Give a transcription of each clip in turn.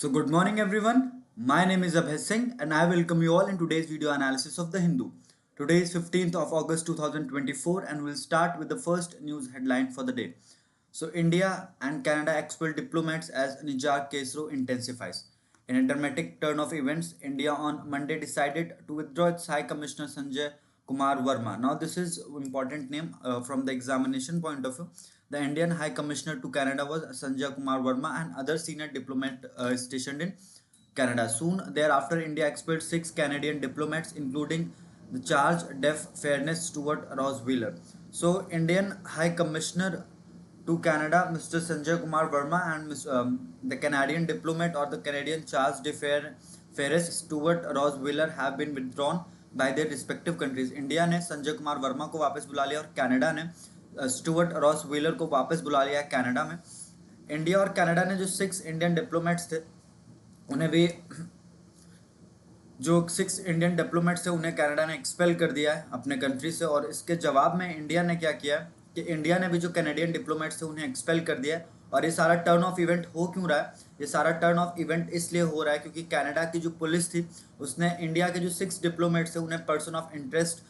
So good morning everyone. My name is Abhay Singh and I welcome you all in today's video analysis of The Hindu. Today is 15th of August 2024 and we'll start with the first news headline for the day. So India and Canada expel diplomats as Nijar Kesro intensifies. In a dramatic turn of events, India on Monday decided to withdraw its High Commissioner Sanjay Kumar Verma. Now this is important name from the examination point of view. The Indian High Commissioner to Canada was Sanjay Kumar Verma and other senior diplomat stationed in Canada. Soon thereafter, India expelled 6 Canadian diplomats, including the charge deaf fairness Stuart Ross Wheeler. So, Indian High Commissioner to Canada, Mr. Sanjay Kumar Verma, and the Canadian diplomat or the Canadian charge d'affaires Stuart Ross Wheeler have been withdrawn by their respective countries. India ने संजय कुमार वर्मा को वापस बुला लिया और Canada ने Stuart Ross wheeler को वापस बुला लिया कनाडा में. इंडिया और कनाडा ने जो 6 इंडियन डिप्लोमेट्स थे उन्हें भी जो 6 इंडियन डिप्लोमेट्स थे उन्हें कनाडा ने एक्सपेल कर दिया है अपने कंट्री से. और इसके जवाब में इंडिया ने क्या किया है कि इंडिया ने भी जो कैनेडियन डिप्लोमेट्स थे उन्हें एक्सपेल कर दिया है. और ये सारा टर्न ऑफ इवेंट हो क्यों रहा है? ये सारा टर्न ऑफ इवेंट इसलिए हो रहा है क्योंकि कनाडा की जो पुलिस थी उसने इंडिया के जो 6 डिप्लोमेट्स थे उन्हें पर्सन ऑफ इंटरेस्ट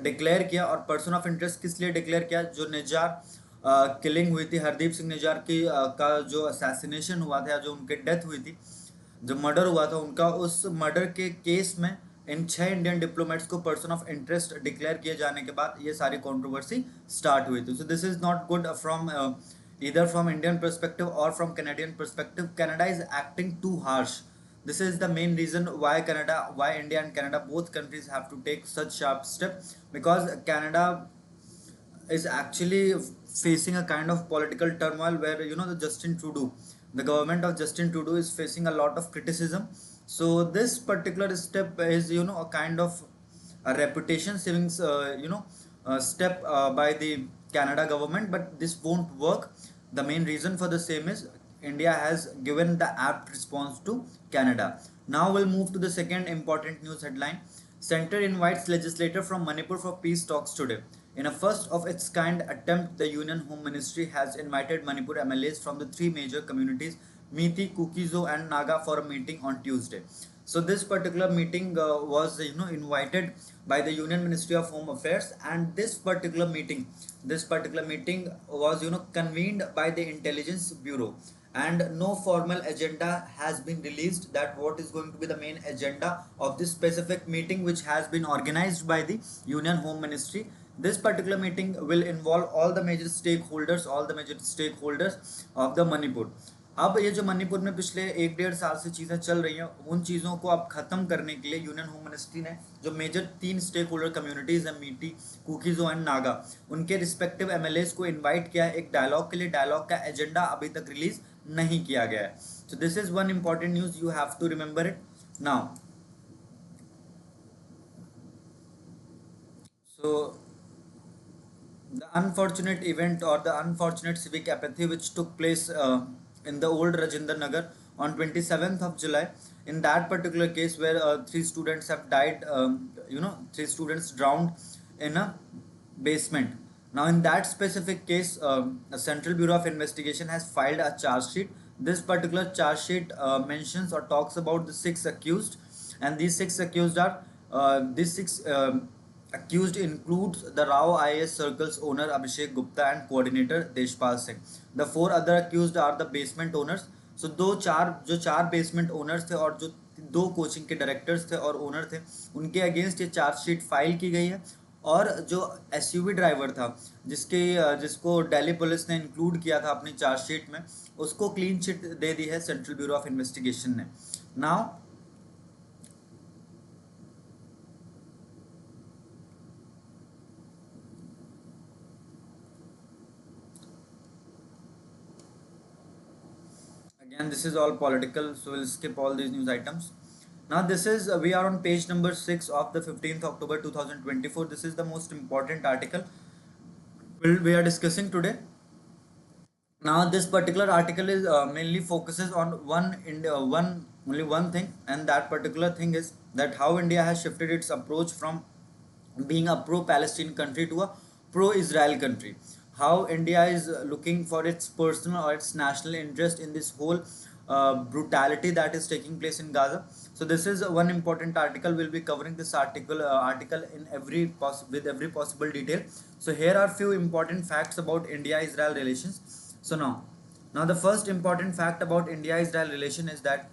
डिक्लेयर किया. और पर्सन ऑफ इंटरेस्ट किस लिए डिक्लेयर किया? जो निजार किलिंग हुई थी, हरदीप सिंह निजार की का जो असैसिनेशन हुआ था, जो उनकी डेथ हुई थी, जो मर्डर हुआ था उनका, उस मर्डर के केस में इन 6 इंडियन डिप्लोमेट्स को पर्सन ऑफ इंटरेस्ट डिक्लेयर किए जाने के बाद ये सारी कंट्रोवर्सी स्टार्ट हुई थी. सो this is not good from either from Indian perspective or from Canadian perspective. Canada is acting too harsh. This is the main reason why India and Canada, both countries have to take such sharp step, because Canada is actually facing a kind of political turmoil where the Justin Trudeau, the government of Justin Trudeau is facing a lot of criticism. So this particular step is a kind of a reputation saving step by the Canada government, but this won't work. The main reason for the same is India has given the apt response to Canada. Now we'll move to the second important news headline. Center invites legislator from Manipur for peace talks today. In a first of its kind attempt, the Union Home Ministry has invited Manipur MLAs from the three major communities, Meitei, Kuki-Zo and Naga, for a meeting on Tuesday. So this particular meeting was invited by the Union Ministry of Home Affairs, and this particular meeting was convened by the Intelligence Bureau, and no formal agenda has been released that what is going to be the main agenda of this specific meeting, which has been organized by the Union Home Ministry. This particular meeting will involve all the major stakeholders of the Manipur. अब ये जो मणिपुर में पिछले 1-1.5 साल से चीज़ें चल रही हैं, उन चीज़ों को अब ख़त्म करने के लिए यूनियन होम मिनिस्ट्री ने जो मेजर 3 स्टेक होल्डर कम्युनिटीज़ हैं, मीटी, कुकीज़ो एंड नागा, उनके रिस्पेक्टिव एमएलएस को इनवाइट किया है एक डायलॉग के लिए. डायलॉग का एजेंडा अभी तक रिलीज नहीं किया गया है. So this is one important news, you have to remember it now. So the unfortunate event or the unfortunate civic apathy which took place in the old Rajinder Nagar on 27th of July. In that particular case where 3 students have died, 3 students drowned in a basement. Now in that specific case, the Central Bureau of Investigation has filed a charge sheet. This particular charge sheet mentions or talks about the 6 accused, and these 6 accused are these 6 accused includes the Rao IAS Circle's owner Abhishek Gupta and coordinator Deshpal Singh. The 4 other accused are the basement owners. So जो चार basement owners थे और जो 2 coaching के directors थे और owner थे, उनके अगेंस्ट ये चार्जशीट फाइल की गई है. और जो एसयूवी ड्राइवर था जिसको दिल्ली पुलिस ने इंक्लूड किया था अपनी चार्जशीट में, उसको क्लीन चिट दे दी है सेंट्रल ब्यूरो ऑफ इन्वेस्टिगेशन ने. Now again, this is all political, so we'll skip all these news items. Now this is we are on page number 6 of the 15th October 2024. This is the most important article we are discussing today. Now this particular article is mainly focuses on only one thing, and that particular thing is that how India has shifted its approach from being a pro-Palestine country to a pro-Israel country. How India is looking for its personal or its national interest in this whole brutality that is taking place in Gaza. So this is one important article. We'll be covering this article in with every possible detail. So here are few important facts about India-Israel relations. So now the first important fact about India-Israel relation is that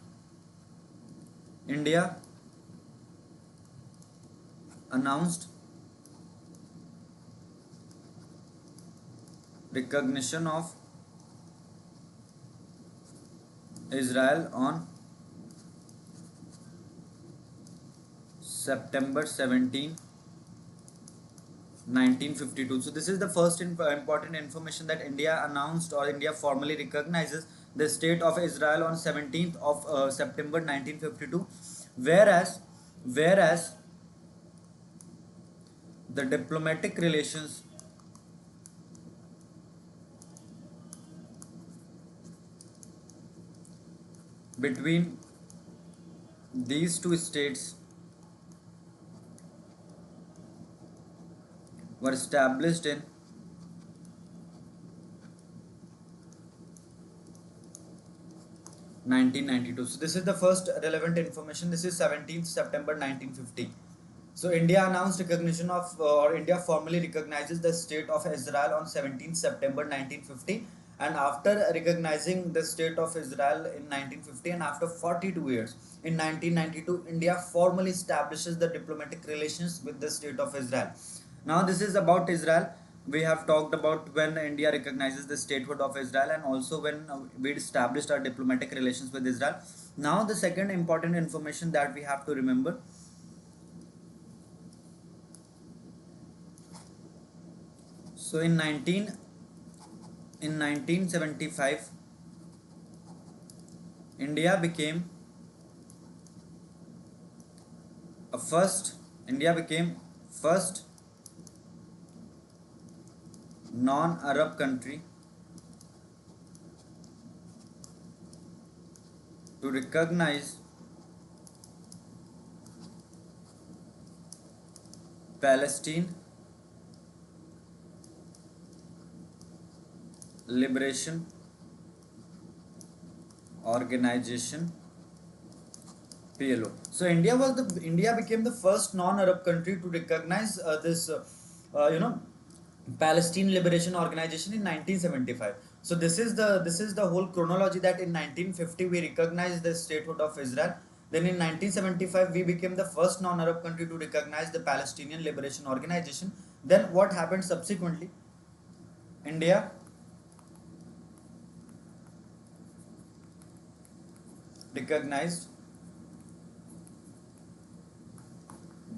India announced recognition of Israel on September 17, 1952. So this is the first important information that India announced or India formally recognizes the state of Israel on 17th of September 1952, whereas the diplomatic relations between these two states were established in 1992. So this is the first relevant information. This is 17th September 1950. So India announced recognition of or India formally recognizes the state of Israel on 17th September 1950, and after recognizing the state of Israel in 1950 and after 42 years in 1992, India formally establishes the diplomatic relations with the state of Israel. Now this is about Israel. We have talked about when India recognizes the statehood of Israel and also when we established our diplomatic relations with Israel. Now the second important information that we have to remember. So in 1975, India became a first India became first non-Arab country to recognize Palestine Liberation Organization PLO. So India became the first non-Arab country to recognize this Palestine Liberation Organization in 1975. So this is the whole chronology that in 1950 we recognized the statehood of Israel. Then in 1975 we became the first non-Arab country to recognize the Palestinian Liberation Organization. Then what happened subsequently? India recognized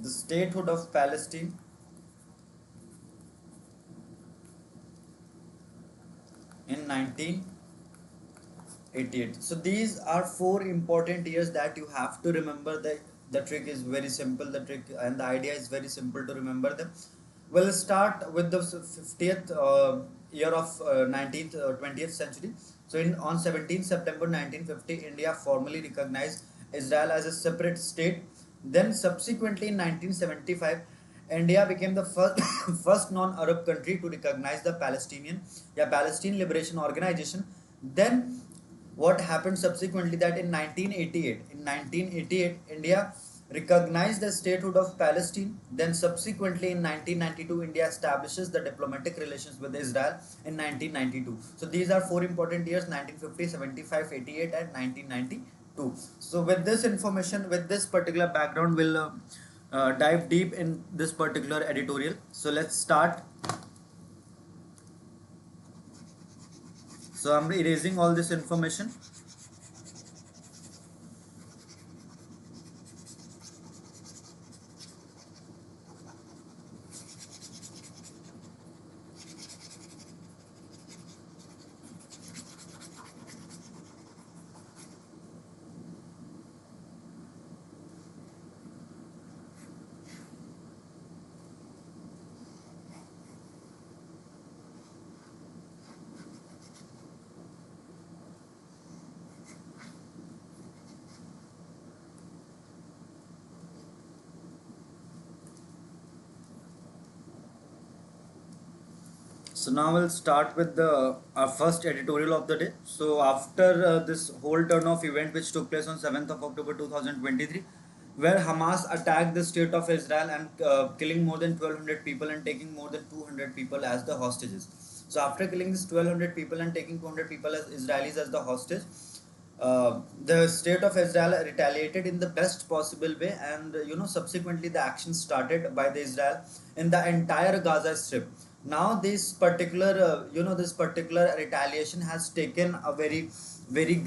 the statehood of Palestine in 1988. So these are four important years that you have to remember. The trick is very simple. The trick and the idea is very simple to remember them. We'll start with the 50th year of 19th 20th century. So on 17th September 1950, India formally recognized Israel as a separate state. Then subsequently in 1975, India became the first first non-Arab country to recognize the Palestine Liberation Organization. Then what happened subsequently that in 1988 India recognized the statehood of Palestine. Then subsequently in 1992 India establishes the diplomatic relations with Israel in 1992. So these are four important years: 1950, 75, 88 and 1992. So with this information, with this particular background, we'll dive deep in this particular editorial. So let's start. So I'm erasing all this information. So now we'll start with the our first editorial of the day. So after this whole turn of event which took place on 7th of October 2023, where Hamas attacked the state of Israel and killing more than 1200 people and taking more than 200 people as the hostages. So after killing this 1200 people and taking 200 people as Israelis as the hostage, the state of Israel retaliated in the best possible way, and subsequently the action started by the Israel in the entire Gaza Strip. Now this particular retaliation has taken a very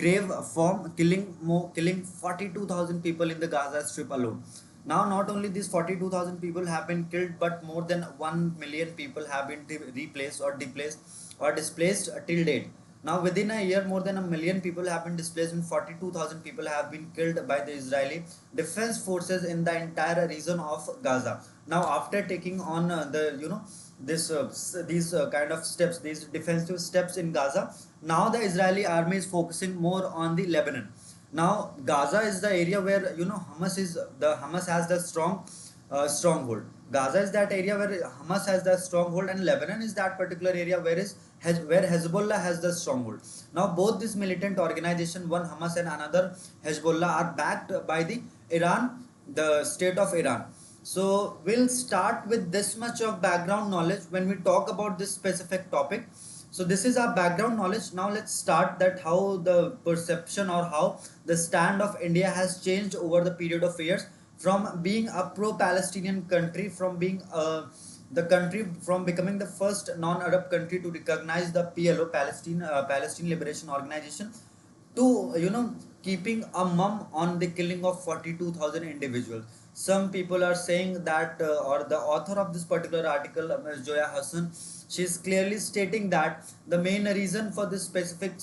grave form, killing 42,000 people in the Gaza Strip alone. Now not only these 42,000 people have been killed, but more than 1 million people have been replaced or displaced till date. Now, within a year, more than 1 million people have been displaced and 42,000 people have been killed by the Israeli defense forces in the entire region of Gaza. Now, after taking on these kind of steps, these defensive steps in Gaza, now the Israeli army is focusing more on the Lebanon. Now, Gaza is the area where Hamas has the stronghold. Gaza is that area where Hamas has the stronghold, and Lebanon is that particular area where Hezbollah has the stronghold. Now, both this militant organization, one Hamas and another Hezbollah, are backed by the the state of Iran. So, we'll start with this much of background knowledge when we talk about this specific topic. So this is our background knowledge. Now let's start that how the perception or how the stand of India has changed over the period of years, from being a pro-Palestinian country, from being the country from becoming the first non-Arab country to recognize the PLO, Palestine Liberation Organization, to keeping a mum on the killing of 42,000 individuals. Some people are saying that, or the author of this particular article, Ms. Joya Hassan, she is clearly stating that the main reason for this specific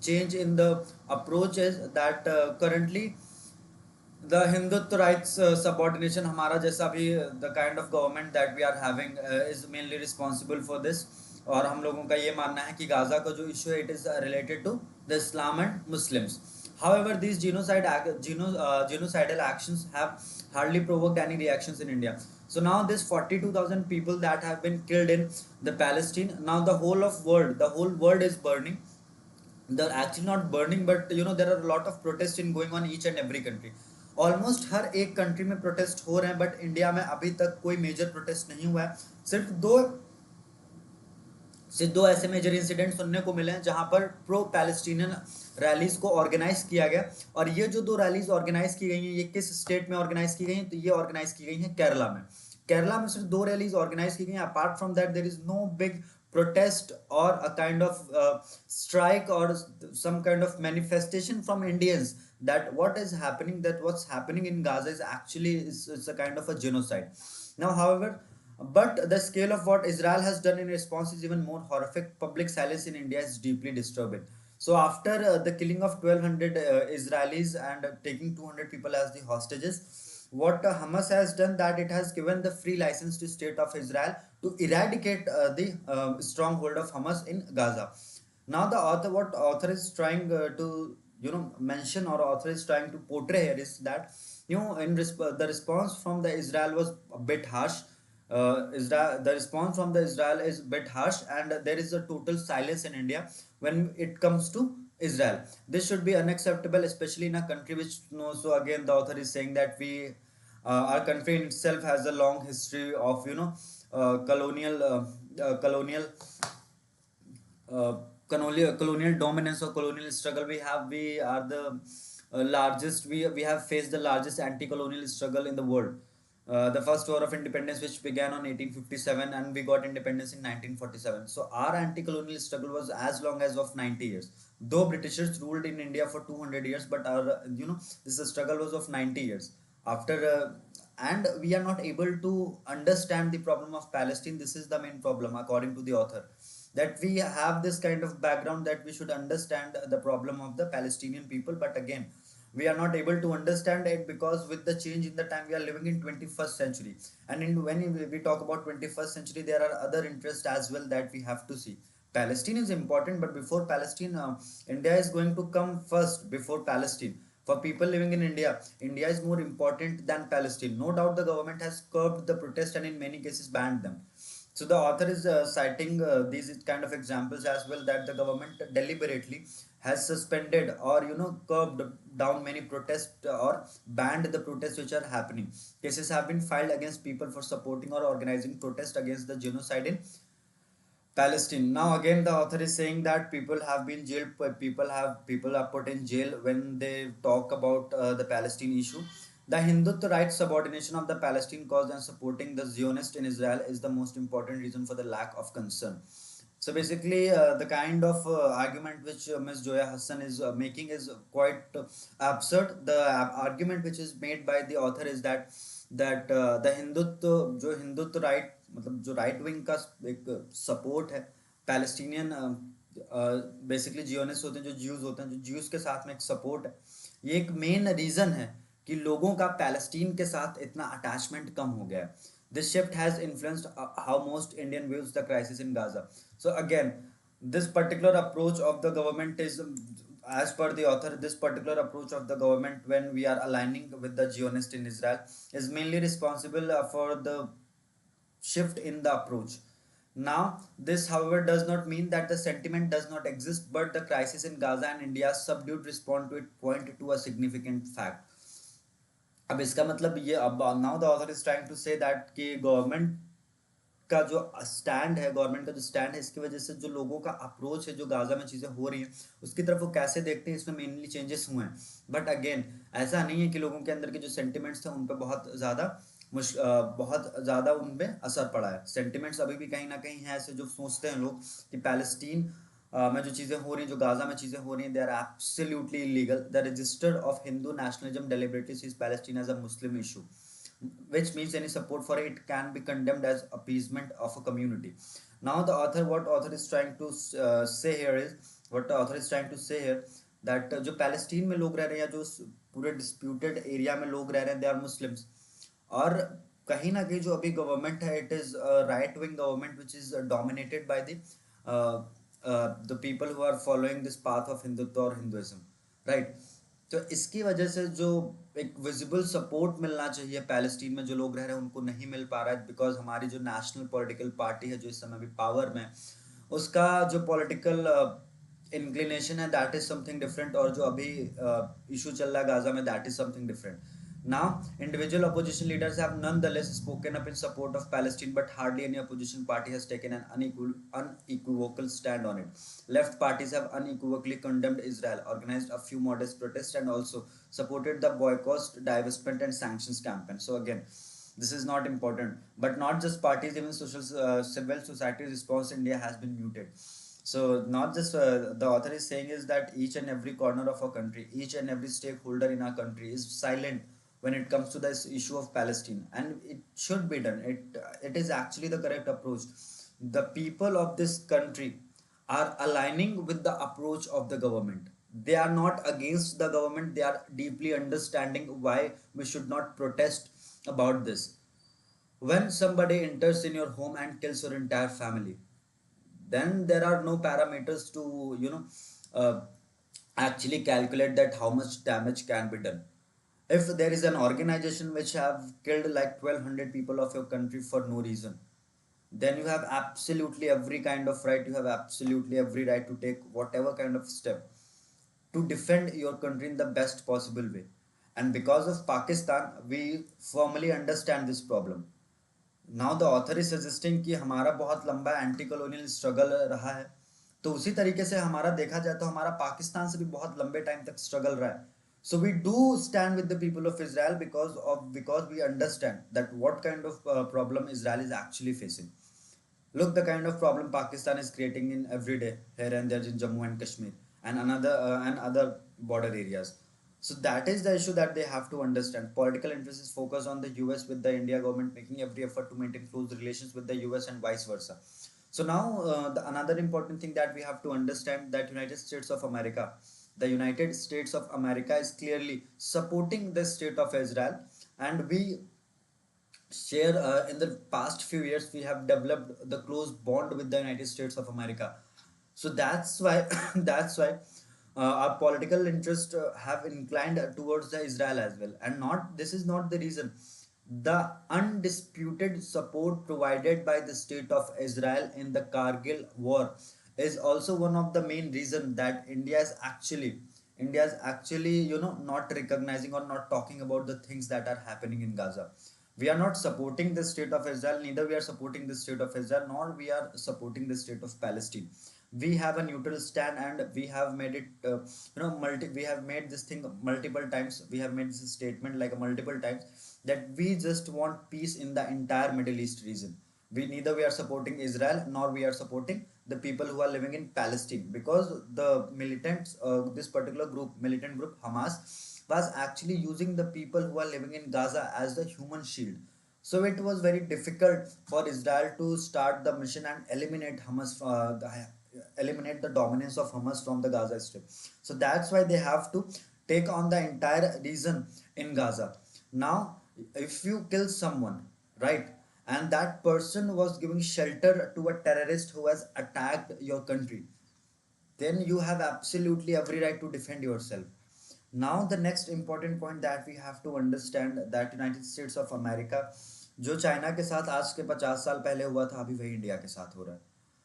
change in the approach is that currently the Hindutva rights subordination, हमारा जैसा भी the kind of government that we are having is mainly responsible for this. और हम लोगों का ये मानना है कि गाजा का जो issue है, it is related to the Islam and Muslims. However, these genocidal actions have hardly provoked any reactions in India. So now this 42,000 people that have been killed in the Palestine, now the whole world is burning. They're actually not burning, but there are a lot of protests in going on each and every country. Almost हर एक country में protest हो रहे हैं, but India में अभी तक कोई मेजर प्रोटेस्ट नहीं हुआ है. सिर्फ दो ऐसे मेजर इंसिडेंट सुनने को मिले हैं जहां पर प्रो पैलेस्टीनियन रैलीज को ऑर्गेनाइज किया गया. और ये जो दो रैलीज ऑर्गेनाइज की गई हैं, ये किस स्टेट में ऑर्गेनाइज की गई हैं? तो ये ऑर्गेनाइज की गई हैं केरला में. केरला में सिर्फ दो रैलीज ऑर्गेनाइज की गई हैं. Apart from that there is no big protest or a kind of strike or some kind of manifestation from Indians that what's happening in Gaza is actually is a kind of a genocide. Now, however, but the scale of what Israel has done in response is even more horrific. Public silence in India is deeply disturbing. So after the killing of 1200 Israelis and taking 200 people as the hostages, what Hamas has done, that it has given the free license to state of Israel to eradicate the stronghold of Hamas in Gaza. Now the author is trying to mention, or author is trying to portray here, is that the response from the Israel was a bit harsh. The response from the Israel is a bit harsh, and there is a total silence in India when it comes to Israel. This should be unacceptable, especially in a country which knows. So again, the author is saying that our country in itself has a long history of colonial dominance or colonial struggle. We are the largest. We have faced the largest anti-colonial struggle in the world. The first war of independence, which began on 1857, and we got independence in 1947. So our anti-colonial struggle was as long as of 90 years. Though Britishers ruled in India for 200 years, but our this struggle was of 90 years. And we are not able to understand the problem of Palestine. This is the main problem, according to the author, that we have this kind of background that we should understand the problem of the Palestinian people. But again, we are not able to understand it because with the change in the time, we are living in 21st century. And when we talk about 21st century, there are other interests as well that we have to see. Palestine is important, but before Palestine, India is going to come first before Palestine. For people living in India, India is more important than Palestine. No doubt the government has curbed the protest and in many cases banned them. So the author is citing these kind of examples as well, that the government deliberately has suspended or curbed down many protests or banned the protests which are happening. Cases have been filed against people for supporting or organizing protest against the genocide in Palestine. Now again, the author is saying that people have been jailed, people are put in jail when they talk about the Palestine issue. The Hindutva rights subordination of the Palestine cause and supporting the Zionist in Israel is the most important reason for the lack of concern. So basically, the kind of argument which Ms. Joya Hassan is making is quite absurd. The argument which is made by the author is that the Hindutva जो Hindutva right मतलब जो right wing का एक support है Palestinian basically Zionist होते हैं, जो Jews होते हैं, जो ज्यूज के साथ में एक सपोर्ट है, ये एक मेन रीजन है कि लोगों का पैलेस्टीन के साथ इतना अटैचमेंट कम हो गया है. This shift has influenced how most Indian views the crisis in Gaza. So again, this particular approach of the government is, as per the author, this particular approach of the government when we are aligning with the Zionist in Israel is mainly responsible for the shift in the approach. Now, this, however, does not mean that the sentiment does not exist, but the crisis in Gaza and India's subdued response to it point to a significant fact. अब इसका मतलब ये, अब now the author is trying to say that कि government का जो stand है, government का जो स्टैंड है, इसकी वजह से जो लोगों का अप्रोच है, जो गाजा में चीज़ें हो रही हैं उसकी तरफ वो कैसे देखते हैं, इसमें मेनली चेंजेस हुए हैं. बट अगेन, ऐसा नहीं है कि लोगों के अंदर के जो सेंटिमेंट्स थे उन पर बहुत ज़्यादा उन पर असर पड़ा है. सेंटिमेंट्स अभी भी कहीं ना कहीं हैं ऐसे, जो सोचते हैं लोग कि पैलेस्टीन में जो चीज़ें हो रही हैं, जो गाजा में चीज़ें हो रही हैं, they are absolutely illegal. The register of Hindu nationalism deliberately sees Palestine as a Muslim issue, which means any support for it can be condemned as appeasement of a community. Now the author, what author is trying to say here is, what the author is trying to say here, that जो Palestine में लोग रह रहे हैं, या जो पूरे disputed area में लोग रह रहे हैं, दे आर मुस्लिम्स. और कहीं ना कहीं जो अभी गवर्नमेंट है, it is right wing government which is dominated by the people who are following this path of Hindutva और हिंदुइज्म, राइट. तो इसकी वजह से जो एक विजिबल सपोर्ट मिलना चाहिए पैलेस्टीन में जो लोग रह रहे हैं उनको नहीं मिल पा रहा है, बिकॉज हमारी जो नेशनल पॉलिटिकल पार्टी है जो इस समय भी पावर में, उसका जो पॉलिटिकल इंक्लिनेशन है दैट इज समथिंग डिफरेंट, और जो अभी इशू चल रहा है गाजा में that is something different. Now, individual opposition leaders have nonetheless spoken up in support of Palestine, but hardly any opposition party has taken an unequivocal stand on it. Left parties have unequivocally condemned Israel, organized a few modest protests, and also supported the boycott, divestment, and sanctions campaign. So again, this is not important, but not just parties, even civil society response in India has been muted. So not just the author is saying is that each and every corner of our country, each and every stakeholder in our country is silent when it comes to this issue of Palestine, and it should be done. It is actually the correct approach. The people of this country are aligning with the approach of the government. They are not against the government. They are deeply understanding why we should not protest about this. When somebody enters in your home and kills your entire family, then there are no parameters to uh, actually calculate that how much damage can be done. If there is an organization which have killed like 1200 people of your country for no reason, then you have absolutely every kind of right, you have absolutely every right to take whatever kind of step to defend your country in the best possible way. And because of Pakistan, we firmly understand this problem. Now the author is suggesting कि हमारा बहुत लंबा anti colonial struggle रहा है, तो उसी तरीके से हमारा देखा जाए तो हमारा पाकिस्तान से भी बहुत लंबे टाइम तक स्ट्रगल रहा है. So we do stand with the people of Israel because we understand that what kind of problem Israel is actually facing. Look, the kind of problem Pakistan is creating in every day here and there in Jammu and Kashmir and other border areas. So that is the issue that they have to understand. Political interest is focused on the US, with the India government making every effort to maintain close relations with the US and vice versa. So now another important thing that we have to understand, that the United States of America is clearly supporting the state of Israel, and we share in the past few years we have developed the close bond with the United States of America. So that's why that's why our political interests have inclined towards the Israel as well, and not, this is not the reason. The undisputed support provided by the state of Israel in the Kargil war is also one of the main reasons that India is actually not recognizing or not talking about the things that are happening in Gaza. We are not supporting the state of Israel, neither we are supporting the state of Israel, nor we are supporting the state of Palestine. We have a neutral stand, and we have made it we have made this thing multiple times. We have made this statement like multiple times that we just want peace in the entire Middle East region. We are supporting Israel, nor we are supporting the people who are living in Palestine, because the militants, this particular militant group Hamas, was actually using the people who are living in Gaza as the human shield. So it was very difficult for Israel to start the mission and eliminate the dominance of Hamas from the Gaza Strip. So that's why they have to take on the entire region in Gaza. Now, if you kill someone, right, and that person was giving shelter to a terrorist who has attacked your country, then you have absolutely every right to defend yourself. Now the next important point that we have to understand that United States of America, जो China के साथ आज के 50 साल पहले हुआ था, अभी वही इंडिया के साथ हो रहा है.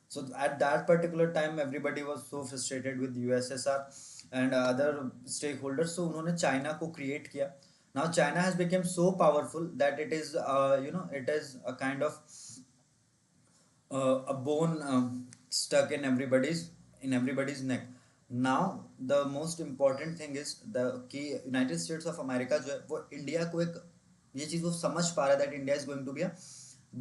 So at that particular time everybody was so frustrated with USSR and other stakeholders, so उन्होंने चाइना को create किया. Now China has become so powerful that it is it is a kind of a bone stuck in everybody's neck. Now the most important thing is the कि United States of America जो है वो India को एक ये चीज़ वो समझ पा रहा है that India is going to be a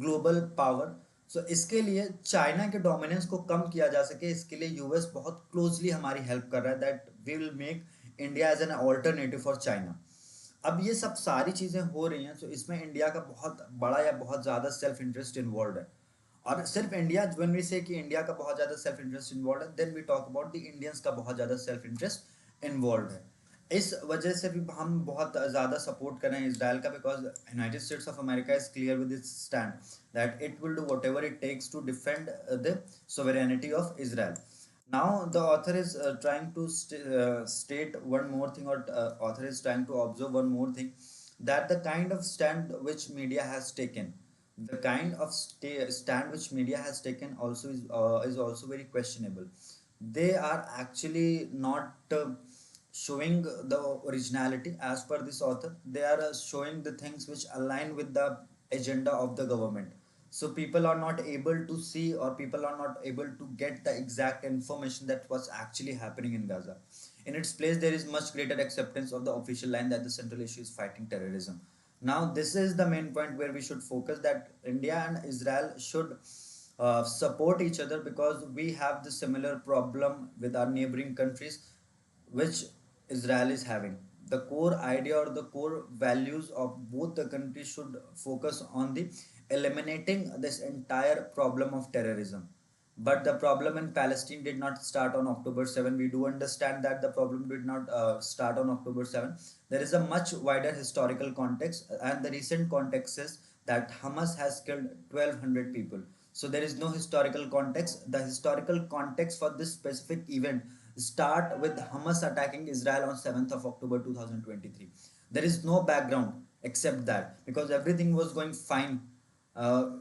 global power. So इसके लिए चाइना के डोमिनेंस को कम किया जा सके, इसके लिए यूएस बहुत क्लोजली हमारी हेल्प कर रहा है that we will make India as an alternative for China. अब ये सब सारी चीज़ें हो रही हैं, तो इसमें इंडिया का बहुत बड़ा या बहुत ज़्यादा सेल्फ इंटरेस्ट इन्वॉल्व है. और सिर्फ इंडिया, व्हेन वी से कि इंडिया का बहुत ज़्यादा सेल्फ इंटरेस्ट इन्वॉल्व है, then we talk about the Indians का बहुत ज़्यादा सेल्फ इंटरेस्ट इन्वॉल्व है. इस वजह से भी हम बहुत ज़्यादा सपोर्ट कर रहे हैं इसराइल का, because United States of America is clear with its stand that it will do whatever it takes to defend the sovereignty of Israel. Now the author is trying to state one more thing, or author is trying to observe one more thing, that the kind of stand which media has taken, the kind of stand which media has taken also is also very questionable. They are actually not showing the originality as per this author. They are showing the things which align with the agenda of the government. So people are not able to see, or people are not able to get the exact information that was actually happening in Gaza. In its place, there is much greater acceptance of the official line that the central issue is fighting terrorism. Now this is the main point where we should focus, that India and Israel should support each other, because we have the similar problem with our neighboring countries which Israel is having. The core idea or the core values of both the countries should focus on the eliminating this entire problem of terrorism. But the problem in Palestine did not start on October 7. We do understand that the problem did not start on October 7. There is a much wider historical context, and the recent context is that Hamas has killed 1,200 people. So there is no historical context. The historical context for this specific event start with Hamas attacking Israel on 7th of October 2023. There is no background except that, because everything was going fine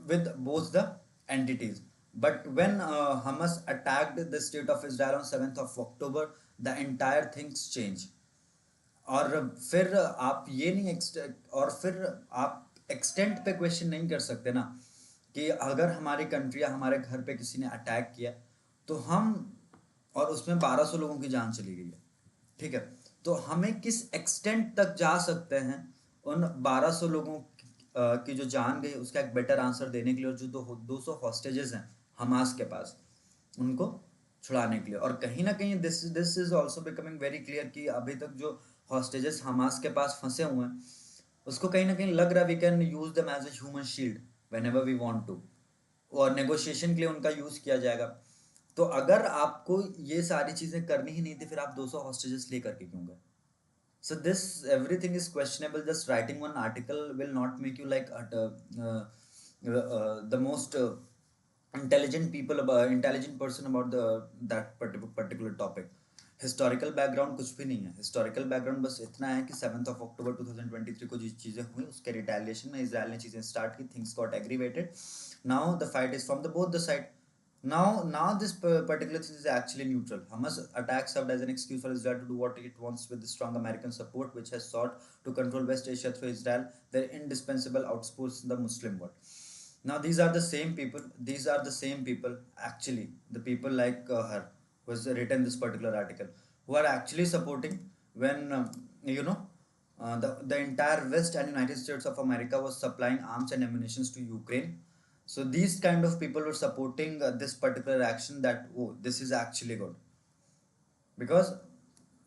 with both the entities. But when Hamas attacked the state of Israel on 7th of October, the entire things change. और फिर आप ये नहीं और फिर आप extent पे question नहीं कर सकते ना, कि अगर हमारी कंट्री या हमारे घर पे किसी ने अटैक किया तो हम, और उसमें 1200 लोगों की जान चली गई है, ठीक है, तो हमें किस एक्सटेंट तक जा सकते हैं उन 1200 लोगों की जो जान गई उसका एक बेटर आंसर देने के लिए, और जो 200 हॉस्टेजेस हैं हमास के पास, उनको छुड़ाने के लिए. और कहीं ना कहीं this is also becoming very clear कि अभी तक जो हॉस्टेजेस हमास के पास फंसे हुए हैं, उसको कहीं ना कहीं लग रहा है we can use them as a human shield whenever we want to, और नेगोशिएशन के लिए उनका यूज किया जाएगा. तो अगर आपको ये सारी चीजें करनी ही नहीं थी, फिर आप 200 हॉस्टेजेस लेकर के क्यों गए? So this everything is questionable. Just writing one article will not make you like the most intelligent person about the that particular topic. Historical background कुछ भी नहीं है। हिस्टोरिकल बैकग्राउंड बस इतना है कि 7 अक्टूबर 2023 को जो चीज़ें हुई उसके रिटेलिएशन में इसराइल ने चीज़ें स्टार्ट की, things got aggravated, now the fight is from the both the side. Now this particular thing is actually neutral. Hamas attack served as an excuse for Israel to do what it wants with the strong American support, which has sought to control West Asia through Israel, their indispensable outpost in the Muslim world. Now these are the same people. These are the same people. Actually, the people like her who has written this particular article, who are actually supporting when you know the entire West and United States of America was supplying arms and ammunitions to Ukraine. So these kind of people were supporting this particular action, that oh, this is actually good, because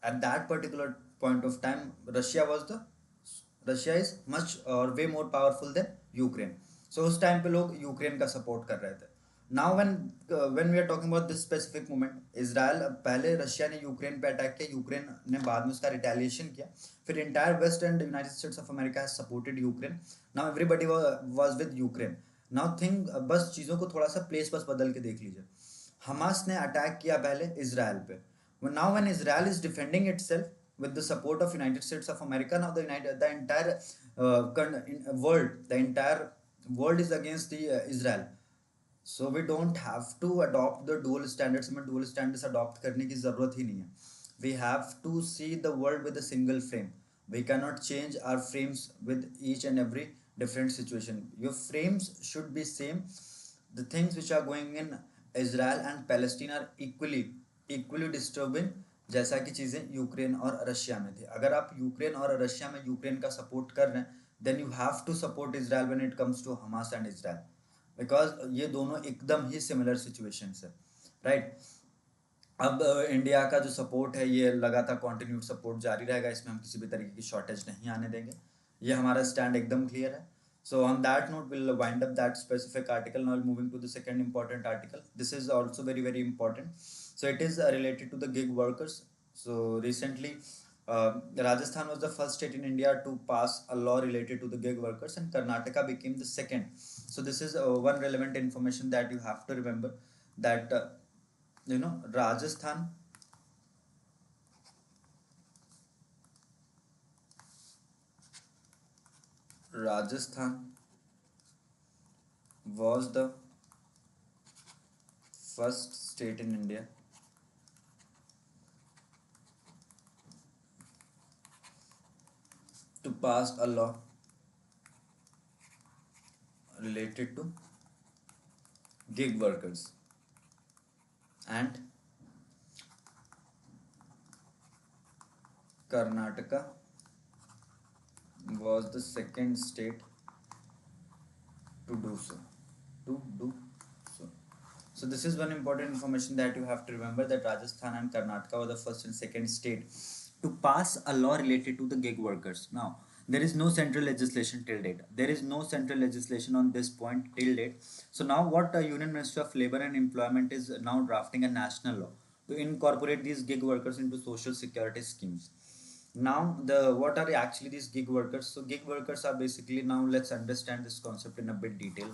at that particular point of time Russia is much or way more powerful than Ukraine. So उस time पे लोग Ukraine का support कर रहे थे. Now when we are talking about this specific moment, Israel पहले Russia ने Ukraine पे अटैक किया, यूक्रेन ने बाद में उसका रिटेलिएशन किया, फिर entire west and United States of America has supported Ukraine. Now everybody was with Ukraine. Now think, बस चीज़ों को थोड़ा सा प्लेस बस बदल के देख लीजिए. हमास ने अटैक किया पहले इजराइल पे. Now when Israel is defending itself with the support of United States of America, now the entire world is against the Israel. So we don't have to adopt the dual standards. हमें dual standards adopt करने की ज़रूरत ही नहीं है. We have to see the world with a single frame. We cannot change our frames with each and every different situation. Your frames should be same. The things which are going in Israel and Palestine are equally disturbing जैसा कि चीज़ें Ukraine और Russia में थी. अगर आप Ukraine और Russia में यूक्रेन का सपोर्ट कर रहे हैं, then you have to support Israel when it comes to Hamas and Israel, because ये दोनों एकदम ही सिमिलर सिचुएशंस है, राइट. अब इंडिया का जो सपोर्ट है ये लगातार कॉन्टिन्यूड सपोर्ट जारी रहेगा, इसमें हम किसी भी तरीके की शॉर्टेज नहीं आने देंगे. ये हमारा स्टैंड एकदम क्लियर है. So on that note, we'll wind up that specific article. Now moving to the second important article. This is also very important. So it is related to the gig workers. So recently, Rajasthan was the first state in India to pass a law related to the gig workers, and Karnataka became the second. So this is one relevant information that you have to remember, that Rajasthan was the first state in India to pass a law related to gig workers, and Karnataka was the second state to do so. So this is one important information that you have to remember, that Rajasthan and Karnataka were the first and second state to pass a law related to the gig workers. Now, there is no central legislation till date. There is no central legislation on this point till date. So now what Union Ministry of Labor and Employment is now drafting a national law to incorporate these gig workers into social security schemes. Now, what are actually these gig workers? So gig workers are basically, now let's understand this concept in a bit detail.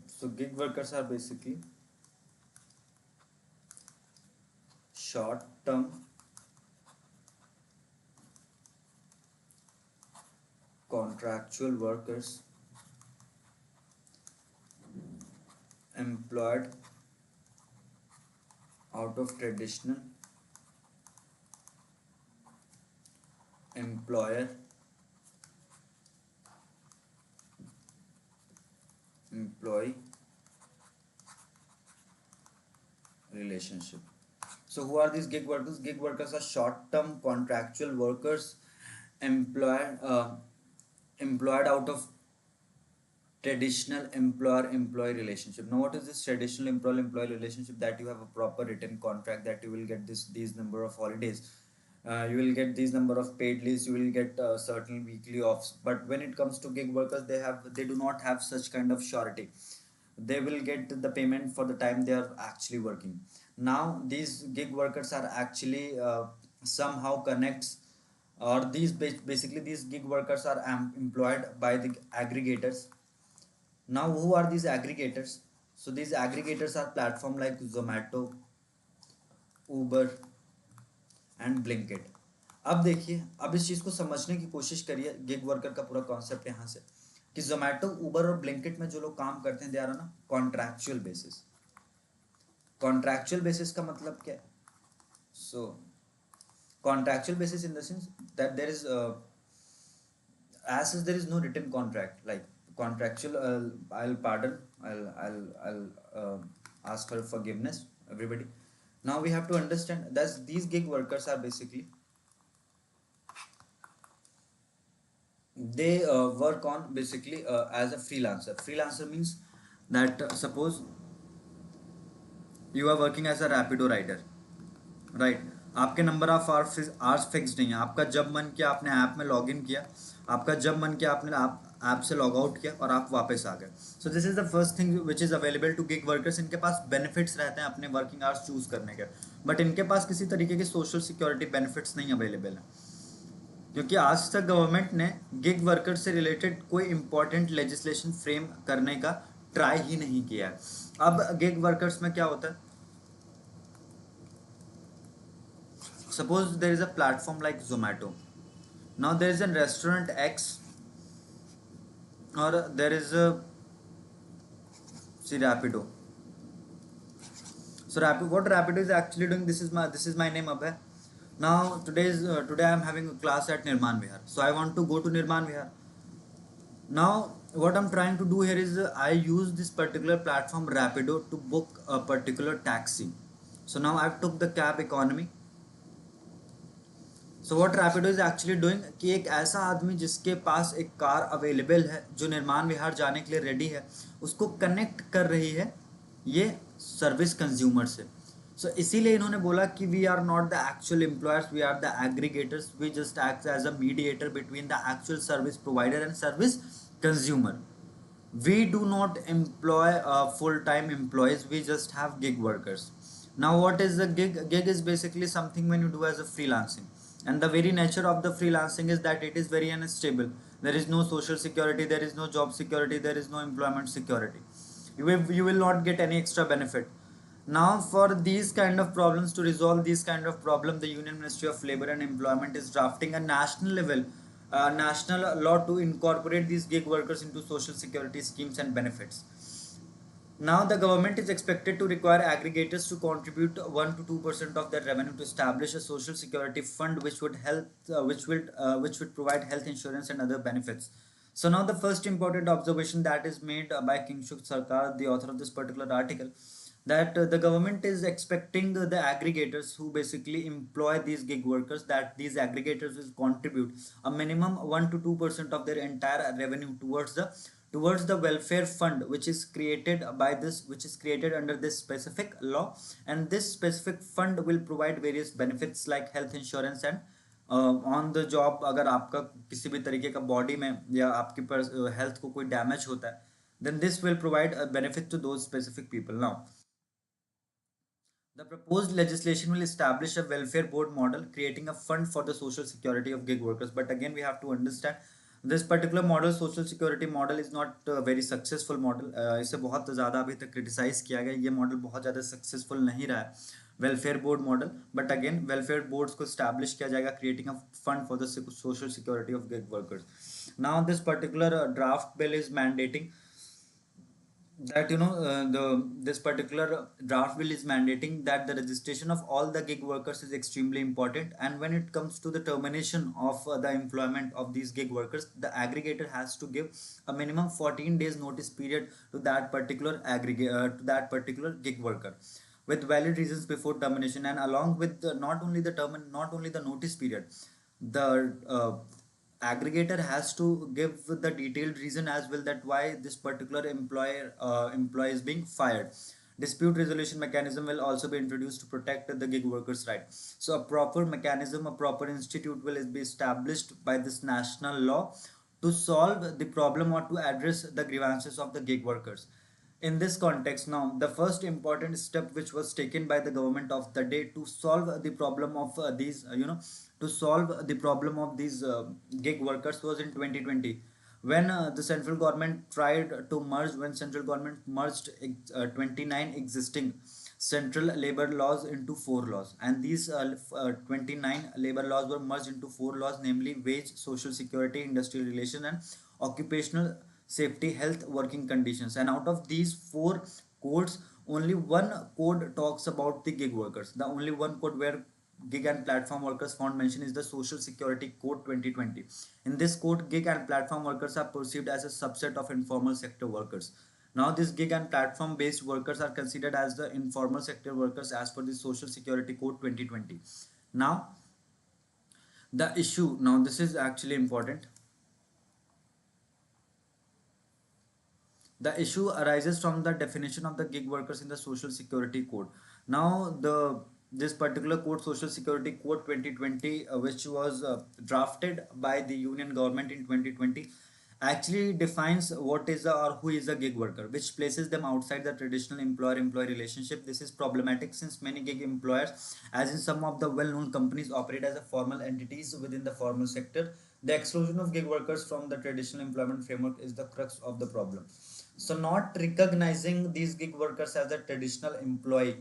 So gig workers are basically short-term contractual workers employed out of traditional employer employee relationship. So who are these gig workers? Gig workers are short-term contractual workers employed out of traditional employer-employee relationship. Now, what is this traditional employer-employee relationship? That you have a proper written contract, that you will get these number of holidays, you will get these number of paid leaves, you will get certain weekly offs. But when it comes to gig workers, they do not have such kind of surety. they will get the payment for the time they are actually working. Now these gig workers are actually somehow connects, or basically these gig workers are employed by the aggregators. Now who are these aggregators? So these aggregators are platform like Zomato, Uber and Blinkit. अब देखिए, अब इस चीज़ को समझने की कोशिश करिए, gig worker का पूरा कॉन्सेप्ट यहाँ से, कि जोमेटो, उबर और ब्लिंकिट में जो लोग काम करते हैं they are on contractual basis. Contractual basis का मतलब क्या है? So contractual basis in the sense that there is as such there is no written contract like contractual. I'll pardon, I'll ask for forgiveness everybody. Now we have to understand that these gig workers are basically, they work on basically as a freelancer. Freelancer means that suppose you are working as a rapido rider, right right. आपके number of hours fixed नहीं है. आपका जब मन किया आपने app में log in किया, आपका जब मन किया आपने ऐप से लॉग आउट किया और आप वापस आ गए. So this is the first thing which is available to gig workers. इनके पास बेनिफिट्स रहते हैं अपने वर्किंग आवर्स चूज करने के, बट इनके पास किसी तरीके के सोशल सिक्योरिटी बेनिफिट्स नहीं अवेलेबल है, क्योंकि आज तक गवर्नमेंट ने गिग वर्कर से रिलेटेड कोई इंपॉर्टेंट लेजिस्लेशन फ्रेम करने का ट्राई ही नहीं किया है. अब गिग वर्कर्स में क्या होता है? Suppose there is a platform like Zomato. Now there is a restaurant X, or there is a Rapido. So what Rapido is actually doing? This is my name Abhay. Now today I am having a class at Nirman Vihar. So I want to go to Nirman Vihar. Now what I'm trying to do here is I use this particular platform Rapido to book a particular taxi. So now I've took the cab economy. So what Rapido is actually doing कि एक ऐसा आदमी जिसके पास एक car available है जो निर्माण विहार जाने के लिए रेडी है, उसको कनेक्ट कर रही है ये सर्विस कंज्यूमर से. सो इसीलिए इन्होंने बोला कि we are not the actual employers, we are the aggregators, we just act as a mediator between the actual service provider and service consumer. We do not employ full-time employees, we just have gig workers. Now what is the gig? Gig is basically something when you do as a freelancing, and the very nature of the freelancing is that it is very unstable. There is no social security, there is no job security, there is no employment security. You will not get any extra benefit. Now for these kind of problems, to resolve these kind of problem, the Union Ministry of Labor and Employment is drafting a national level national law to incorporate these gig workers into social security schemes and benefits. Now the government is expected to require aggregators to contribute 1 to 2% of their revenue to establish a social security fund which would which would provide health insurance and other benefits. So now the first important observation that is made by Kingshuk Sarkar, the author of this particular article, that the government is expecting the aggregators who basically employ these gig workers, that these aggregators will contribute a minimum 1 to 2% of their entire revenue towards the welfare fund which is created under this specific law. And this specific fund will provide various benefits like health insurance and on the job. अगर आपका किसी भी तरीके का body में या आपकी health को कोई डैमेज होता है, then this will provide a benefit to those specific people. Now the proposed legislation will establish a welfare board model, creating a fund for the social security of gig workers. But again, we have to understand this particular model, social security model, is not a very successful model. इसे बहुत ज़्यादा अभी तक criticise किया गया. ये model बहुत ज़्यादा सक्सेसफुल नहीं रहा है, welfare board model. But again welfare boards को स्टैब्लिश किया जाएगा, creating a fund for the social security of gig workers. Now this particular draft bill is mandating that this particular draft bill is mandating that the registration of all the gig workers is extremely important. And when it comes to the termination of the employment of these gig workers, the aggregator has to give a minimum 14 days notice period to that particular gig worker with valid reasons before termination. And along with not only the notice period, the aggregator has to give the detailed reason as well, that why this particular employee is being fired. Dispute resolution mechanism will also be introduced to protect the gig workers' right. So a proper mechanism, a proper institute will be established by this national law to solve the problem or to address the grievances of the gig workers. In this context, now the first important step which was taken by the government of the day to solve the problem of these to solve the problem of these gig workers was in 2020, when the central government tried to merge when central government merged 29 existing central labor laws into four laws, and these 29 labor laws were merged into four laws, namely wage, social security, industrial relations, and occupational safety, health, working conditions. And out of these four codes, only one code talks about the gig workers. The only one code where gig and platform workers found mention is the Social Security Code 2020. In this code, gig and platform workers are perceived as a subset of informal sector workers. Now, these gig and platform based workers are considered as the informal sector workers as per the Social Security Code 2020. Now, now this is actually important. The issue arises from the definition of the gig workers in the Social Security Code. Now, the this particular code, Social Security Code 2020, which was drafted by the Union government in 2020, actually defines what is or who is a gig worker, which places them outside the traditional employer-employee relationship. This is problematic since many gig employers, as in some of the well-known companies, operate as a formal entities within the formal sector. The exclusion of gig workers from the traditional employment framework is the crux of the problem. So not recognizing these gig workers as a traditional employee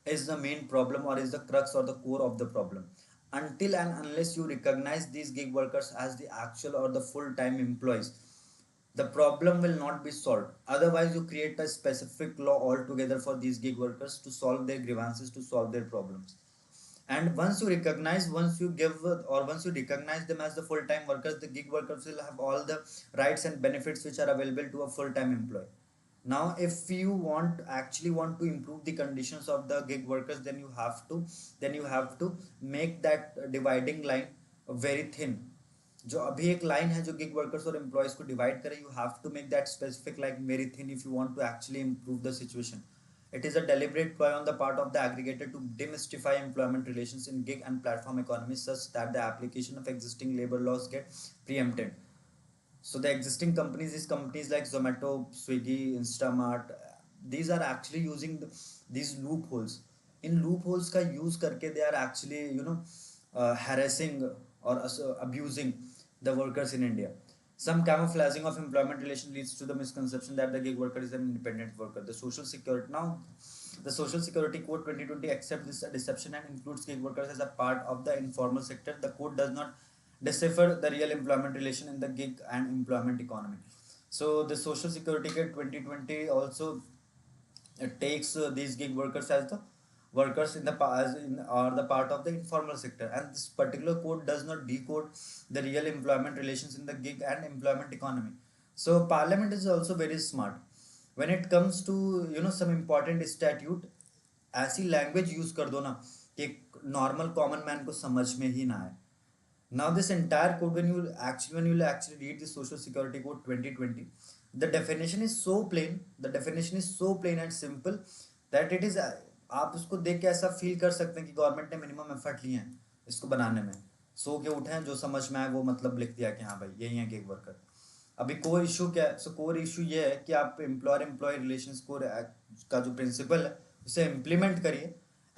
is the main problem, or is the crux or the core of the problem. Until and unless you recognize these gig workers as the actual or the full-time employees, the problem will not be solved. Otherwise, you create a specific law altogether for these gig workers to solve their grievances, to solve their problems. And once you give or once you recognize them as the full-time workers, the gig workers will have all the rights and benefits which are available to a full-time employee. Now, if you want to improve the conditions of the gig workers, then you have to make that dividing line very thin. जो अभी एक line है जो gig workers और employees को divide करे, you have to make that specific like very thin if you want to actually improve the situation. It is a deliberate ploy on the part of the aggregator to demystify employment relations in gig and platform economies such that the application of existing labor laws get preempted. So the existing companies, these companies like Zomato, Swiggy, Instamart, these are actually using these loopholes. In loopholes का use करके they are actually harassing or abusing the workers in India. Some camouflaging of employment relation leads to the misconception that the gig worker is an independent worker. The Social Security Code 2020 accepts this deception and includes gig workers as a part of the informal sector. The code does not decipher the real employment relation in the gig and employment economy. So the Social Security Code 2020 also takes these gig workers as the workers in the or the part of the informal sector, and this particular code does not decode the real employment relations in the gig and employment economy. So parliament is also very smart when it comes to some important statute. ऐसी language use कर दो ना कि normal common man को समझ में ही ना आए. Now this entire code, when you actually read the Social Security Code 2020, the definition is so plain. The definition is so plain and simple that it is आप उसको देख के ऐसा फील कर सकते हैं कि गवर्नमेंट ने मिनिमम एफर्ट लिए हैं इसको बनाने में. सो के उठे हैं, जो समझ में आए वो मतलब लिख दिया कि हाँ भाई यही है गिग वर्कर. अभी कोर इशू क्या है? सो कोर इशू ये है कि आप एम्प्लॉयर एम्प्लॉय रिलेशंस को का जो प्रिंसिपल है उसे इम्प्लीमेंट करिए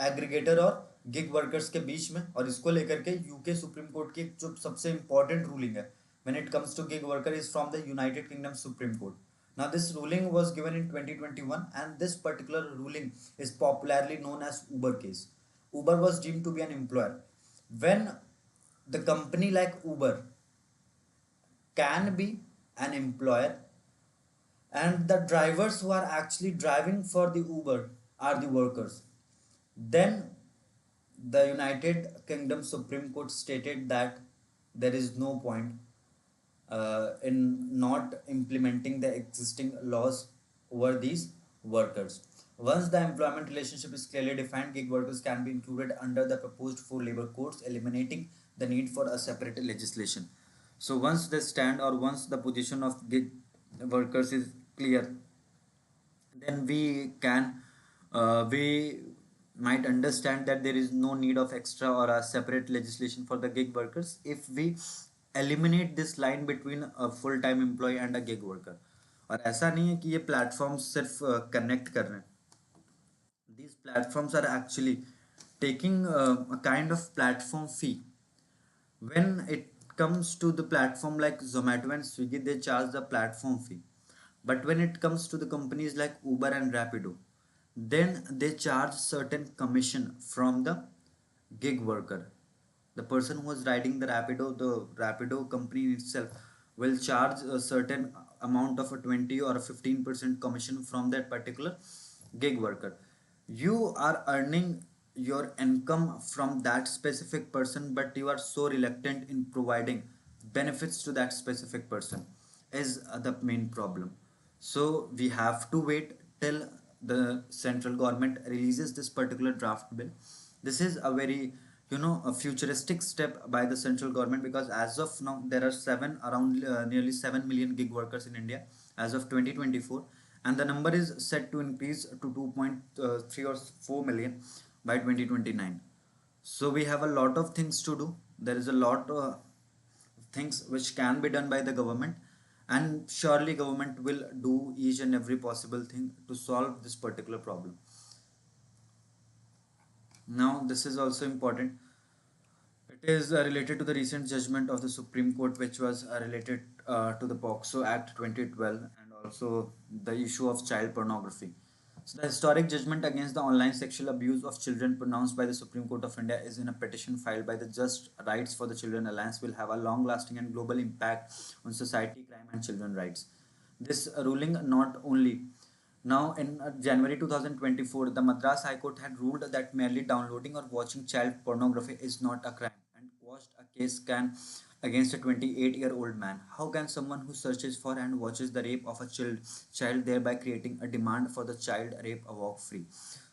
एग्रीगेटर और गिग वर्कर्स के बीच में. और इसको लेकर के यूके सुप्रीम कोर्ट की जो सबसे इंपॉर्टेंट रूलिंग है when it comes to gig worker is from the United Kingdom Supreme Court. Now this ruling was given in 2021, and this particular ruling is popularly known as Uber case. Uber was deemed to be an employer. When the company like Uber can be an employer and the drivers who are actually driving for the Uber are the workers, then the United Kingdom Supreme Court stated that there is no point in not implementing the existing laws over these workers. Once the employment relationship is clearly defined, gig workers can be included under the proposed four labor codes, eliminating the need for a separate legislation. So once the stand or once the position of gig workers is clear, then we might understand that there is no need of extra or a separate legislation for the gig workers if we eliminate this line between a full-time employee and a gig worker. और ऐसा नहीं है कि ये platforms सिर्फ connect कर रहे हैं. These platforms are actually taking a kind of platform fee. When it comes to the platform like Zomato and Swiggy, they charge the platform fee. But when it comes to the companies like Uber and Rapido, then they charge certain commission from the gig worker. The person who is riding the Rapido company itself will charge a certain amount of a 20 or a 15% commission from that particular gig worker. You are earning your income from that specific person, but you are so reluctant in providing benefits to that specific person is the main problem. So we have to wait till the central government releases this particular draft bill. This is a very, a futuristic step by the central government, because as of now there are nearly 7 million gig workers in India as of 2024, and the number is set to increase to 2.3 or 4 million by 2029. So we have a lot of things to do. There is a lot things which can be done by the government, and surely government will do each and every possible thing to solve this particular problem. Now this is also important. It is related to the recent judgment of the Supreme Court, which was related to the POCSO Act 2012, and also the issue of child pornography. So the historic judgment against the online sexual abuse of children pronounced by the Supreme Court of India is in a petition filed by the Just Rights for the Children Alliance, will have a long-lasting and global impact on society, crime, and children rights. This ruling not only now, in January 2024, the Madras High Court had ruled that merely downloading or watching child pornography is not a crime, and quashed a case can against a 28-year-old man. How can someone who searches for and watches the rape of a child thereby creating a demand for the child rape walk free?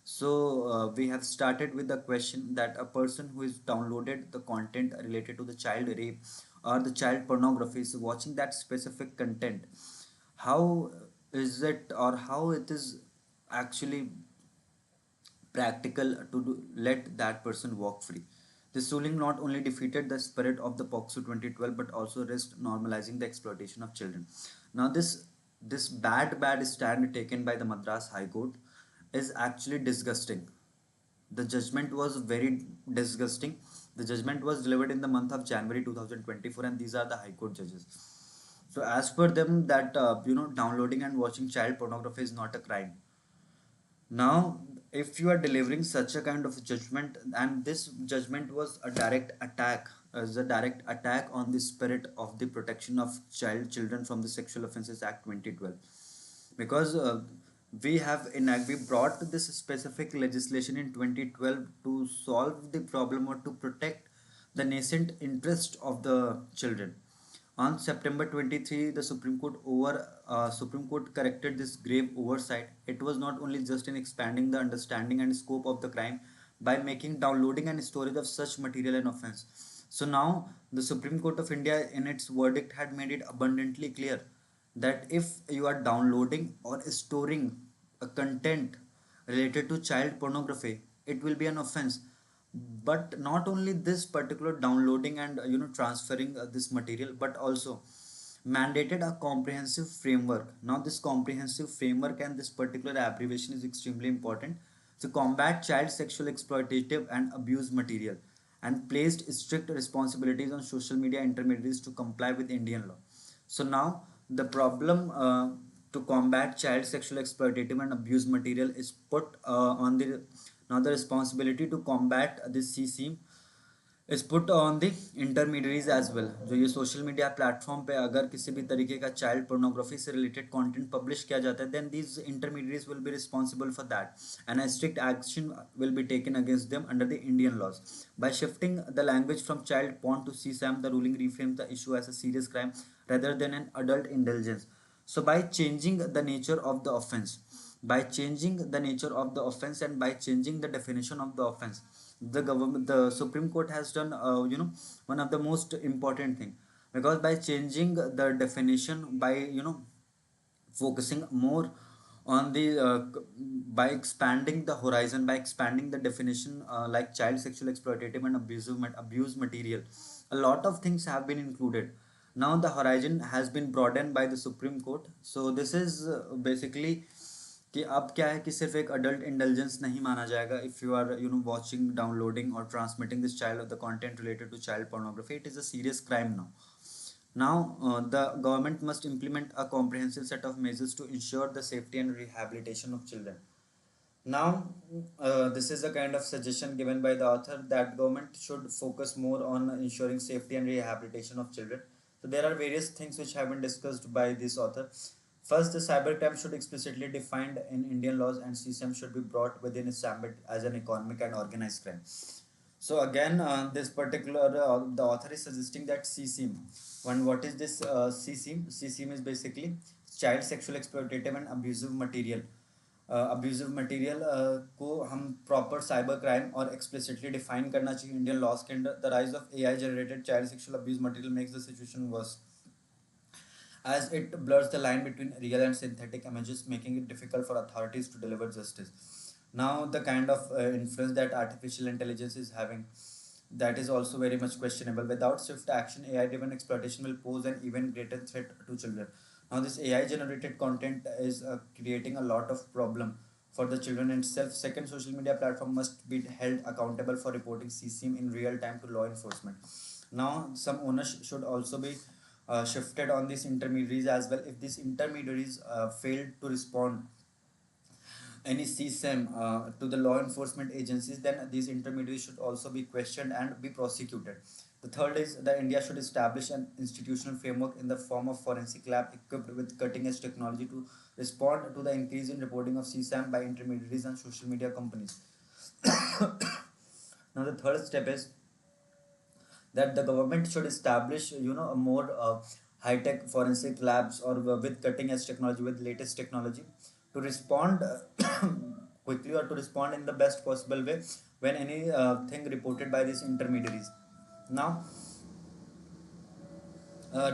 So we have started with the question that a person who is downloaded the content related to the child rape or the child pornography is watching that specific content. How is it, or how it is actually practical to let that person walk free? This ruling not only defeated the spirit of the POCSO 2012 but also risked normalizing the exploitation of children. Now, this bad stand taken by the Madras High Court is actually disgusting. The judgment was very disgusting. The judgment was delivered in the month of January 2024, and these are the High Court judges. So, as per them, that downloading and watching child pornography is not a crime. Now, if you are delivering such a kind of judgment, and this judgment was a direct attack, as a direct attack on the spirit of the Protection of Children from the Sexual Offences Act 2012, because we brought this specific legislation in 2012 to solve the problem, or to protect the nascent interest of the children. On September 23, the Supreme Court corrected this grave oversight. It was not only just in expanding the understanding and scope of the crime by making downloading and storage of such material an offense. So now the Supreme Court of India in its verdict had made it abundantly clear that if you are downloading or storing a content related to child pornography, it will be an offense. But not only this particular downloading and transferring this material, but also mandated a comprehensive framework. Now this comprehensive framework and this particular abbreviation is extremely important, to combat child sexual exploitative and abuse material, and placed strict responsibilities on social media intermediaries to comply with Indian law. So now the problem to combat child sexual exploitative and abuse material is put on the now the responsibility to combat this CC is put on the intermediaries as well. जो ये social media platform पे अगर किसी भी तरीके का child pornography से related content publish किया जाता है, then these intermediaries will be responsible for that, and a strict action will be taken against them under the Indian laws. By shifting the language from child porn to CSAM, the ruling reframes the issue as a serious crime rather than an adult indulgence. So by changing the nature of the offense, and by changing the definition of the offense, the Supreme Court has done one of the most important thing, because by changing the definition, by focusing more on the by expanding the horizon, by expanding the definition, like child sexual exploitative and abuse material, a lot of things have been included. Now the horizon has been broadened by the Supreme Court. So this is basically कि अब क्या है कि सिर्फ एक adult indulgence नहीं माना जाएगा if you are watching, downloading or transmitting this child of the content related to child pornography. It is a serious crime now. Now, the government must implement a comprehensive set of measures to ensure the safety and rehabilitation of children. Now, this is a kind of suggestion given by the author that government should focus more on ensuring safety and rehabilitation of children. So there are various things which have been discussed by this author. First, the cybercrime should explicitly defined in Indian laws, and CSAM should be brought within its ambit as an economic and organized crime. So again, this particular the author is suggesting that CSIM. One, what is this CSIM? CSIM is basically child sexual exploitative and abusive material. Abusive material को हम proper cyber crime और explicitly define करना चाहिए Indian laws के अंदर. The rise of AI generated child sexual abuse material makes the situation worse as it blurs the line between real and synthetic images, making it difficult for authorities to deliver justice. Now, the kind of influence that artificial intelligence is having, that is also very much questionable. Without swift action, AI-driven exploitation will pose an even greater threat to children. Now, this AI-generated content is creating a lot of problem for the children itself. Second, social media platform must be held accountable for reporting CSIM in real time to law enforcement. Now, some onus should also be shifted on these intermediaries as well. If these intermediaries failed to respond any CSAM to the law enforcement agencies, then these intermediaries should also be questioned and be prosecuted. The third is that India should establish an institutional framework in the form of forensic lab equipped with cutting edge technology to respond to the increase in reporting of CSAM by intermediaries and social media companies. Now, the third step is that the government should establish a more high tech forensic labs or with cutting edge technology, with latest technology, to respond quickly or to respond in the best possible way when any thing reported by these intermediaries. Now,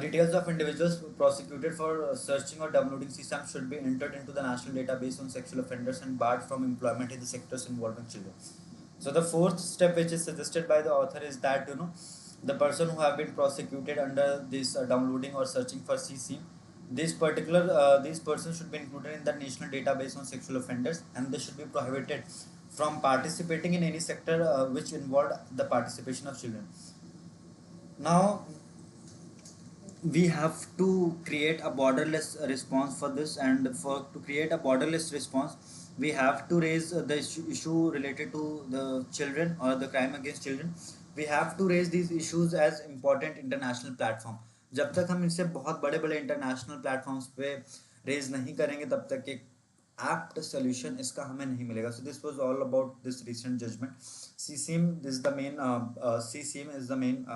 details of individuals prosecuted for searching or downloading CSAM should be entered into the national database on sexual offenders and barred from employment in the sectors involving children. So the fourth step, which is suggested by the author, is that the person who have been prosecuted under this downloading or searching for CC, these persons should be included in the national database on sexual offenders, and they should be prohibited from participating in any sector which involved the participation of children. Now, we have to create a borderless response for this, and for to create a borderless response, we have to raise the issue related to the children or the crime against children. We have to raise these issues as important international platform. जब तक हम इनसे बहुत बड़े बड़े international platforms पे raise नहीं करेंगे, तब तक एक apt solution इसका हमें नहीं मिलेगा. So this was all about this recent judgment. CSIM is the main CSIM is the main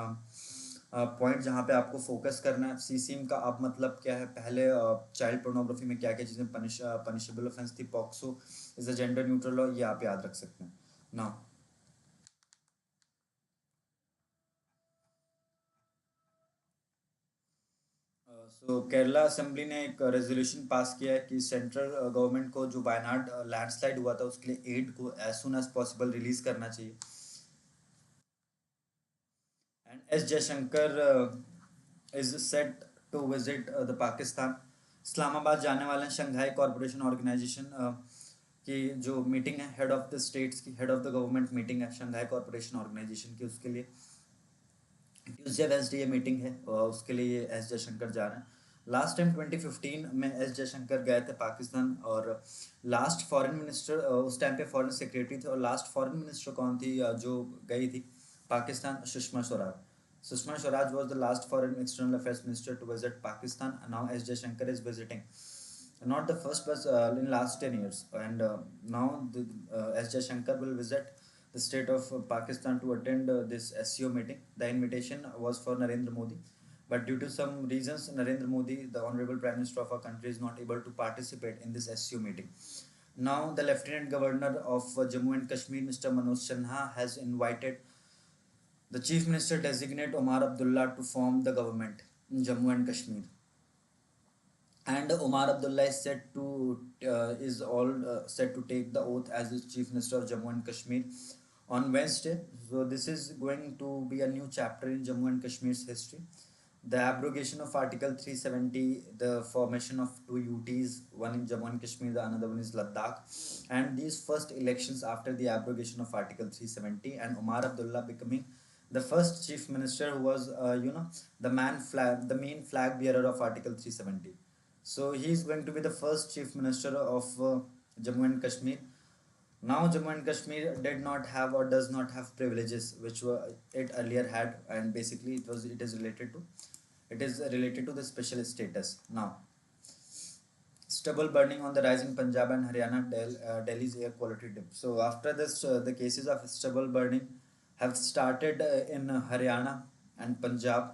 point जहाँ पे आपको फोकस करना है. सीसीएम का अब मतलब क्या है? पहले चाइल्ड पोर्नोग्राफी में क्या क्या चीज़ें पनिशेबल ऑफेंस थी. POCSO is a gender neutral law, ये आप याद रख सकते हैं. नाउ सो केरला असेंबली ने एक रेजोल्यूशन पास किया है कि सेंट्रल गवर्नमेंट को जो वायनाड लैंडस्लाइड हुआ था उसके लिए एड को as soon as possible release करना चाहिए. And S. Jaishankar is set to visit the Pakistan. Islamabad जाने वाले हैं. शंघाई कॉरपोरेशन ऑर्गेनाइजेशन की जो मीटिंग है हेड ऑफ द स्टेट्स की, head of the government meeting है शंघाई कॉरपोरेशन ऑर्गेनाइजेशन की, उसके लिए ट्यूसडे वेंसडे ये मीटिंग है और उसके लिए एस जयशंकर जा रहे हैं. लास्ट टाइम 2015 में एस जयशंकर गए थे पाकिस्तान, और लास्ट फॉरेन मिनिस्टर उस टाइम पे फॉरेन सेक्रेटरी थे, और लास्ट फॉरेन मिनिस्टर कौन थी जो गई थी Pakistan? Sushma Swaraj. Sushma Swaraj was the last foreign external affairs minister to visit Pakistan, and now S. Jaishankar is visiting. Not the first, but in last 10 years. And now S. Jaishankar will visit the state of Pakistan to attend this SCO meeting. The invitation was for Narendra Modi. But due to some reasons, Narendra Modi, the Honorable Prime Minister of our country, is not able to participate in this SCO meeting. Now, the Lieutenant Governor of Jammu and Kashmir, Mr. Manoj Sinha, has invited the Chief Minister designate Omar Abdullah to form the government in Jammu and Kashmir. And Omar Abdullah is set to take the oath as the Chief Minister of Jammu and Kashmir on Wednesday. So this is going to be a new chapter in Jammu and Kashmir's history. The abrogation of Article 370, the formation of two UTs, one in Jammu and Kashmir, the another one is Ladakh, and these first elections after the abrogation of Article 370, and Omar Abdullah becoming the first chief minister who was, the main flag bearer of Article 370. So he is going to be the first chief minister of Jammu and Kashmir. Now Jammu and Kashmir did not have or does not have privileges which were it earlier had, and basically it is related to the special status. Now, stubble burning on the rise in Punjab and Haryana, Delhi's air quality dip. So after this, the cases of stubble burning have started in Haryana and Punjab.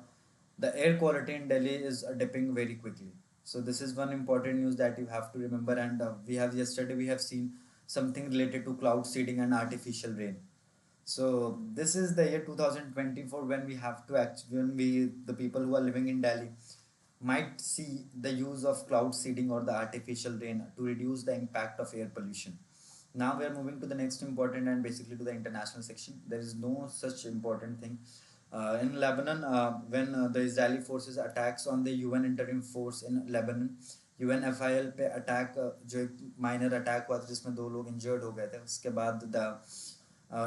The air quality in Delhi is dipping very quickly. So this is one important news that you have to remember. And we have seen something related to cloud seeding and artificial rain. So this is the year 2024 when we have to act, when we the people who are living in Delhi might see the use of cloud seeding or the artificial rain to reduce the impact of air pollution. Now we are moving to the next important and basically to the international section. There is no such important thing. In Lebanon, when the Israeli forces attacks on the UN interim force in Lebanon, UNFIL पे attack जो एक minor attack हुआ था जिसमें 2 लोग injured हो गए थे, उसके बाद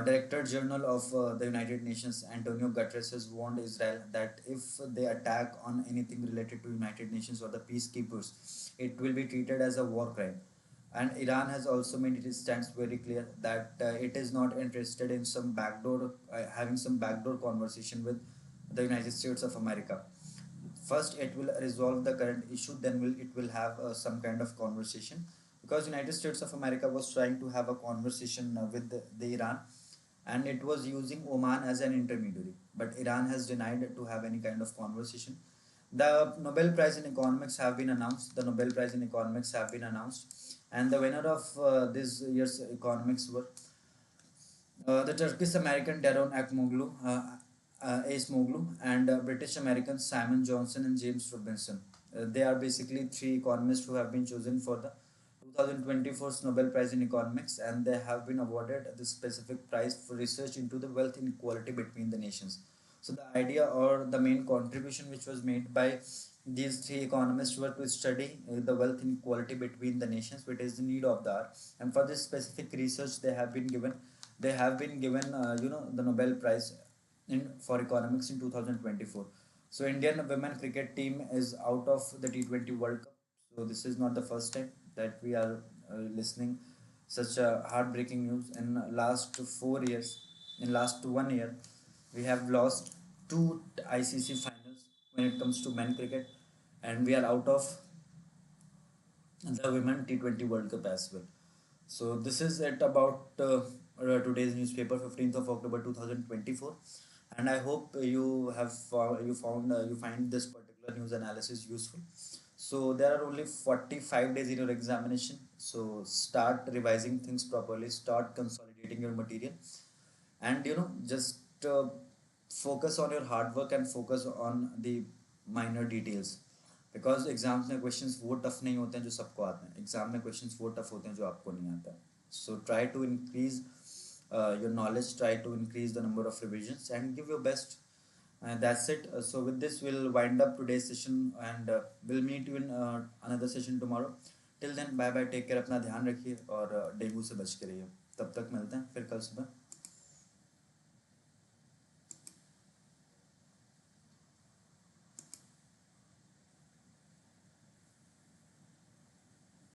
Director General of the United Nations, Antonio Guterres, has warned Israel that if they attack on anything related to United Nations or the peacekeepers, it will be treated as a war crime. And Iran has also made its stance very clear that it is not interested in having some backdoor conversation with the United States of America. First, it will resolve the current issue, then it will have some kind of conversation, because United States of America was trying to have a conversation with the Iran, and it was using Oman as an intermediary, but Iran has denied to have any kind of conversation. The Nobel Prize in Economics have been announced. And the winner of this year's economics were the Turkish American Daron Akmoglu, Ace Moglu, and British American Simon Johnson and James Robinson. They are basically three economists who have been chosen for the 2024 Nobel Prize in Economics, and they have been awarded the specific prize for research into the wealth inequality between the nations. So the idea or the main contribution which was made by these three economists were to study the wealth inequality between the nations, which is the need of the hour. And for this specific research, they have been given the Nobel Prize in for economics in 2024. So Indian women cricket team is out of the T20 World Cup. So this is not the first time that we are listening such a heartbreaking news. In last 4 years, in last 1 year, we have lost two ICC finals when it comes to men cricket, and we are out of the women T20 World Cup as well. So this is it about today's newspaper, 15th of October 2024, and I hope you find this particular news analysis useful. So there are only 45 days in your examination. So start revising things properly, start consolidating your material, and just focus on your hard work and focus on the minor details. Because exams में questions वो tough नहीं होते हैं जो सबको आते हैं, exam में क्वेश्चंस वो टफ होते हैं जो आपको नहीं आता है. So try to increase your knowledge, try to increase the number of revisions and give your best. That's it. So with this we'll wind up today's session, and we'll meet you in another session tomorrow. Till then, bye bye, take care, अपना ध्यान रखिए और dengue से बच के रहिए. तब तक मिलते हैं फिर कल सुबह.